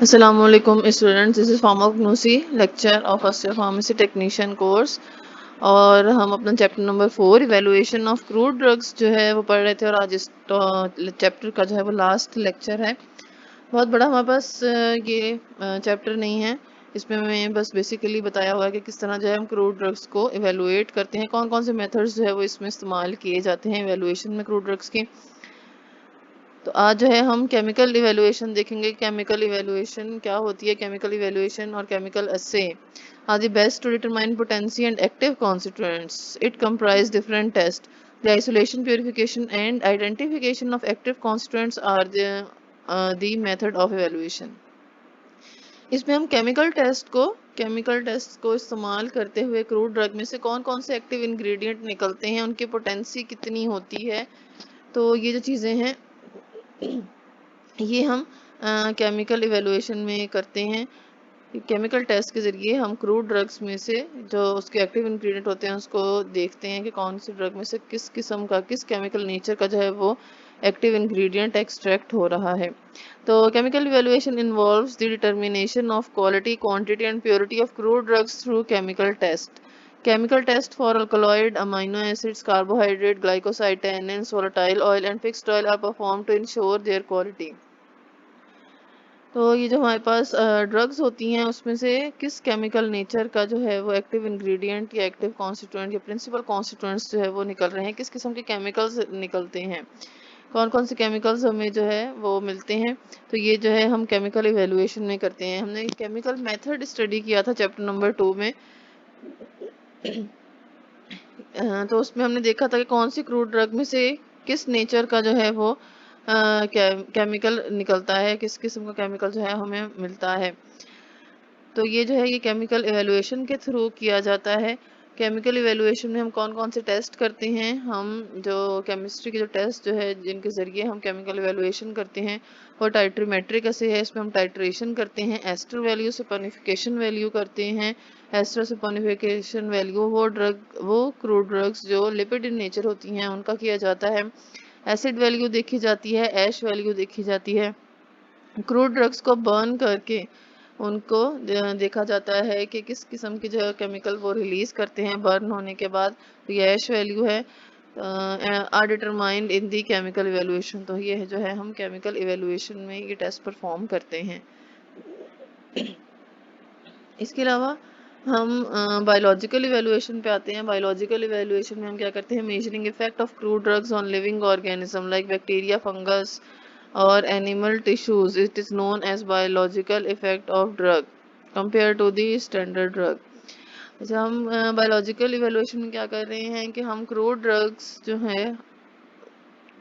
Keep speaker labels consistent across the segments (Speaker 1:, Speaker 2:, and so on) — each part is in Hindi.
Speaker 1: Assalamualaikum students, this is Farmak Nusi, lecturer of first year pharmacy technician course। और हम अपना chapter number 4 evaluation of crude drugs जो है वो पढ़ रहे थे, और आज इस चैप्टर का जो है वो लास्ट लेक्चर है। बहुत बड़ा हमारे पास ये चैप्टर नहीं है, इसमें मैं बस बेसिकली बताया हुआ है कि किस तरह जो है हम क्रूड ड्रग्स को इवेलुएट करते हैं, कौन कौन से मेथड्स जो है वो इसमें इस्तेमाल किए जाते हैं इवेलुएशन में क्रूड ड्रग्स के। तो आज जो है हम केमिकल इवेलुएशन देखेंगे। केमिकल इवेलुएशन क्या होती है, केमिकल इवेलुएशन और chemical assays are the best to determine potency and active constituents. It comprise different test. The isolation, purification and identification of active constituents are the method of evaluation. इसमें हम केमिकल टेस्ट को इस्तेमाल करते हुए क्रूड ड्रग में से कौन कौन से एक्टिव इंग्रेडिएंट निकलते हैं, उनकी पोटेंसी कितनी होती है, तो ये जो चीज़ें हैं ये हम केमिकल इवेलुएशन में करते हैं। केमिकल टेस्ट के ज़रिए हम क्रूड ड्रग्स में से जो उसके एक्टिव इंग्रेडिएंट होते हैं उसको देखते हैं कि कौन सी ड्रग में से किस किस्म का, किस केमिकल नेचर का जो है वो एक्टिव इंग्रेडिएंट एक्सट्रैक्ट हो रहा है। तो chemical evaluation involves the determination of quality, quantity and purity of crude drugs through chemical test. Chemical test for alkaloid, amino acids, carbohydrate, glycoside, tannins, volatile oil and fixed oil are performed to ensure their quality। तो ये जो हमारे पास ड्रग्स होती हैं उसमें से किस केमिकल नेचर का जो है वो एक्टिव इंग्रेडिएंट या एक्टिव कॉन्स्टिट्यूएंट या प्रिंसिपल कॉन्स्टिट्यूएंट्स जो है वो निकल रहे हैं, किस किस्म के केमिकल्स निकलते हैं, कौन कौन से केमिकल्स हमें जो है वो मिलते हैं, तो ये जो है हम केमिकल इवेलुएशन में करते हैं। हमने केमिकल मेथड स्टडी किया था चैप्टर नंबर 2 में। तो उसमें हमने देखा था कि कौन सी क्रूड ड्रग में से किस नेचर का जो है वो केमिकल निकलता है, किस किस्म का केमिकल जो है हमें मिलता है। तो ये जो है ये केमिकल इवेलुएशन के थ्रू किया जाता है। केमिकल इवेलुएशन में हम कौन कौन से टेस्ट करते हैं, हम जो केमिस्ट्री के जो टेस्ट जो है जिनके ज़रिए हम केमिकल इवेलुएशन करते हैं वो टाइट्रीमेट्रिक ऐसे है। इसमें हम टाइट्रेशन करते हैं, एस्टर वैल्यू से सपोनिफिकेशन वैल्यू करते हैं। एस्टर सपोनिफिकेशन वैल्यू वो क्रूड ड्रग्स जो लिपिड इन नेचर होती हैं उनका किया जाता है। एसिड वैल्यू देखी जाती है, ऐश वैल्यू देखी जाती है। क्रूड ड्रग्स को बर्न करके उनको देखा जाता है कि किस किस्म की जो है केमिकल वो रिलीज करते हैं बर्न होने के बाद। तो ये ऐश वैल्यू है are determined in the chemical evaluation. तो ये जो है हम केमिकल इवेलुएशन में ये टेस्ट परफॉर्म करते हैं। इसके अलावा हम बायोलॉजिकल इवेलुएशन पे आते हैं। बायोलॉजिकल इवेलुएशन में हम क्या करते हैं, measuring effect of crude drugs on living organism like bacteria, fungus और animal tissues. It is known as biological effect of drug compare to the standard drug. अच्छा, हम बायोलॉजिकल इवेलुएशन में क्या कर रहे हैं कि हम क्रूड ड्रग्स जो है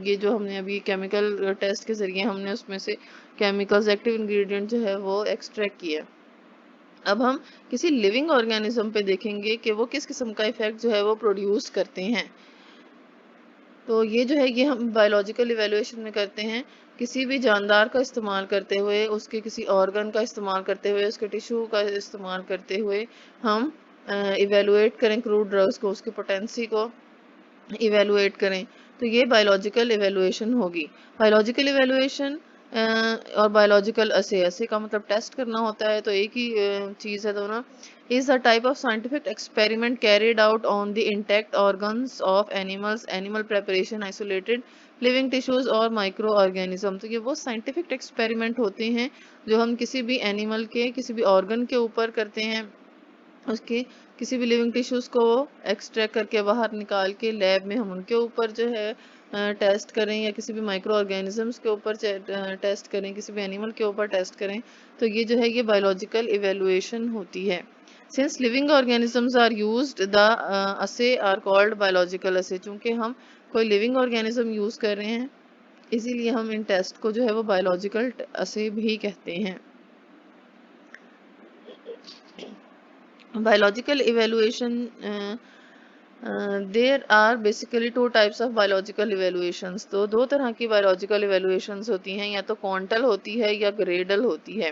Speaker 1: ये जो हमने अभी केमिकल टेस्ट के जरिए हमने उसमें से केमिकल्स एक्टिव इंग्रेडिएंट जो है वो एक्सट्रैक्ट किया। अब हम किसी लिविंग ऑर्गेनिज्म पे देखेंगे कि वो किस किस्म का इफेक्ट जो है वो प्रोड्यूस करते हैं। तो ये जो है ये हम बायोलॉजिकल इवेलुएशन में करते हैं। किसी भी जानदार का इस्तेमाल करते हुए, उसके किसी ऑर्गन का इस्तेमाल करते हुए, उसके टिश्यू का इस्तेमाल करते हुए हम इवेलुएट करें क्रूड ड्रग्स को, उसकी पोटेंसी को इवेलुएट करें। तो ये बायोलॉजिकल इवेलुएशन होगी। बायोलॉजिकल इवेलुएशन और बायोलॉजिकल असे का मतलब टेस्ट करना होता है, तो एक ही चीज़ है दोनों। Is a type of scientific experiment carried out on the intact organs of animals, animal preparation, isolated living tissues और माइक्रो ऑर्गेनिज्म। तो ये वो साइंटिफिक एक्सपेरिमेंट होते हैं जो हम किसी भी एनिमल के किसी भी ऑर्गन के ऊपर करते हैं, उसके किसी भी लिविंग टिश्यूज़ को एक्सट्रैक्ट करके बाहर निकाल के लैब में हम उनके ऊपर जो है टेस्ट करें, या किसी भी माइक्रो ऑर्गेनिजम्स के ऊपर टेस्ट करें, किसी भी एनिमल के ऊपर टेस्ट करें। तो ये जो है ये बायोलॉजिकल इवेलुएशन होती है। Since living organisms are used the assay are called biological assay. चूँकि हम कोई लिविंग ऑर्गेनिज्म यूज़ कर रहे हैं इसीलिए हम इन टेस्ट को जो है वो बायोलॉजिकल असे भी कहते हैं। Biological evaluation there are basically two types of biological evaluations. तो दो तरह की बायोलॉजिकल इवेल्युएशंस होती हैं, या तो क्वांटल होती है या ग्रेडल होती है।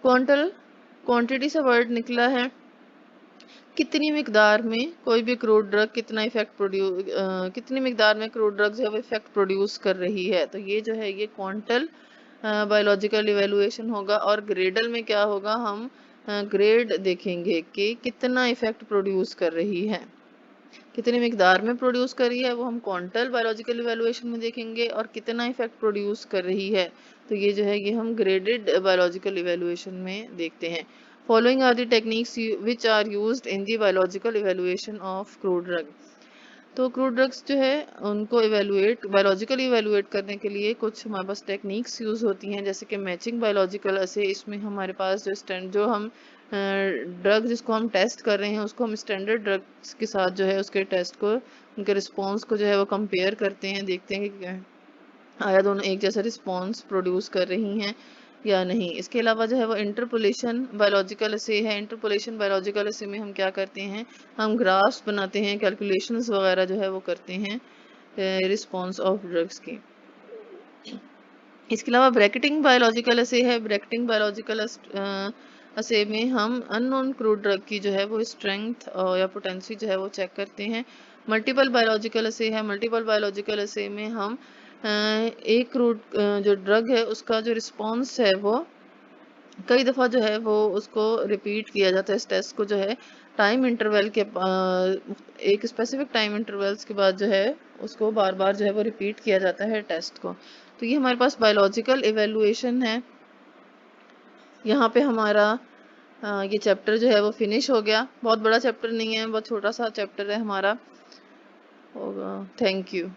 Speaker 1: क्वांटल क्वांटिटी से वर्ड निकला है, कितनी मिकदार में कोई भी क्रूड ड्रग कितना इफेक्ट प्रोड्यूस, कितनी मिकदार में क्रूड ड्रग जो है वो इफेक्ट प्रोड्यूस कर रही है। तो ये जो है ये क्वांटल बायोलॉजिकल इवेल्युएशन होगा। और ग्रेडल में क्या होगा, हम ग्रेड देखेंगे कि कितना इफेक्ट प्रोड्यूस कर रही है, कितनी मिकदार में प्रोड्यूस कर रही है वो हम क्वांटल बायोलॉजिकल इवेल्युएशन में देखेंगे, और कितना इफेक्ट प्रोड्यूस कर रही है तो ये जो है ये हम ग्रेडेड बायोलॉजिकल इवेल्युएशन में देखते हैं। Following are the techniques which are used in the biological evaluation of crude drug. तो क्रूड ड्रग्स जो है उनको इवेलुएट बायोलॉजिकली इवेलुएट करने के लिए कुछ हमारे पास टेक्निक्स यूज होती हैं, जैसे कि मैचिंग बायोलॉजिकल ऐसे। इसमें हमारे पास जो हम ड्रग जिसको हम टेस्ट कर रहे हैं उसको हम स्टैंडर्ड ड्रग्स के साथ जो है उसके टेस्ट को, उनके रिस्पॉन्स को जो है वो कंपेयर करते हैं, देखते हैं कि आया दोनों एक जैसा रिस्पॉन्स प्रोड्यूस कर रही हैं या नहीं। इसके अलावा जो है वो इंटरपोलेशन बायोलॉजिकल असे है। इंटरपोलेशन बायोलॉजिकल असे में हम क्या करते हैं, हम ग्राफ्स बनाते हैं, कैलकुलेशंस वगैरह जो है वो करते हैं रिस्पॉन्स ऑफ ड्रग्स की। इसके अलावा ब्रैकेटिंग बायोलॉजिकल असे है। ब्रैकेटिंग बायोलॉजिकल असे में हम अननोन क्रूड ड्रग की जो है वो स्ट्रेंथ या पोटेंसी जो है वो चेक करते हैं। मल्टीपल बायोलॉजिकल असे है। मल्टीपल बायोलॉजिकल असे में हम एक क्रूड जो ड्रग है उसका जो रिस्पॉन्स है वो कई दफ़ा जो है वो उसको रिपीट किया जाता है। इस टेस्ट को जो है टाइम इंटरवल के एक स्पेसिफिक टाइम इंटरवल्स के बाद जो है उसको बार बार जो है वो रिपीट किया जाता है टेस्ट को। तो ये हमारे पास बायोलॉजिकल इवेल्युएशन है। यहाँ पे हमारा ये चैप्टर जो है वो फिनिश हो गया। बहुत बड़ा चैप्टर नहीं है, बहुत छोटा सा चैप्टर है हमारा। Thank you.